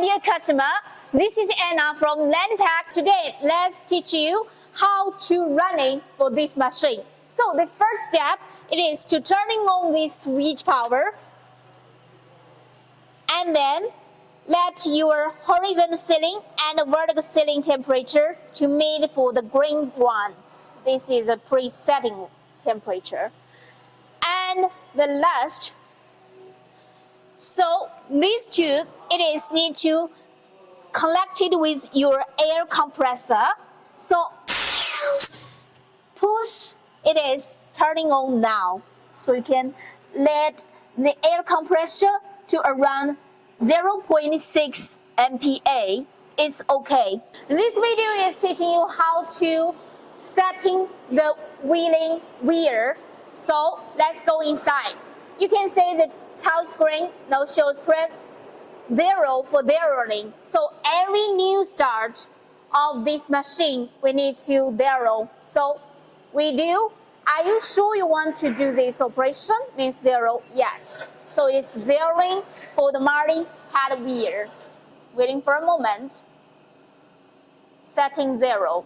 dear customer, this is Anna from Landpack. Today, let's teach you how to running for this machine. So the first step, it is to turning on this switch power, and then let your horizontal ceiling and vertical ceiling temperature to meet for the green one. This is a presetting temperature. And the last, so this tube, it is need to connect it with your air compressor. So push, it is turning on now. So you can let the air compressor to around 0.6 MPa. It's okay. This video is teaching you how to setting the wheeling wheel. So let's go inside. You can see the touch screen now shows press 0 for zeroing. So every new start of this machine, we need to zero. So we do. Are you sure you want to do this operation? Means zero. Yes. So it's zeroing for the Multihead wheel. Waiting for a moment. Setting 0.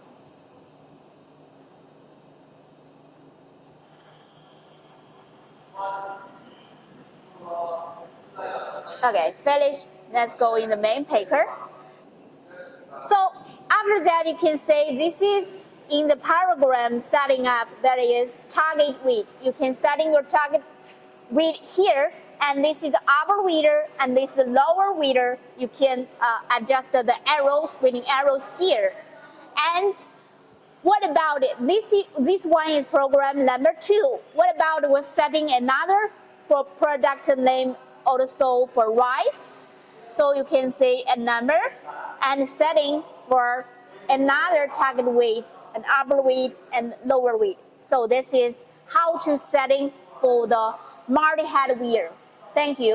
Okay, finished. Let's go in the main paper. So after that, you can say this is in the paragraph setting up, that is target weight. You can setting your target weight here, and this is the upper weight and this is the lower weight. You can adjust the arrows, winning arrows here. And what about it? This one is program number 2. What about was setting another for product name also for rice? So you can say a number and setting for another target weight, an upper weight and lower weight. So this is how to setting for the Multihead wheel. Thank you.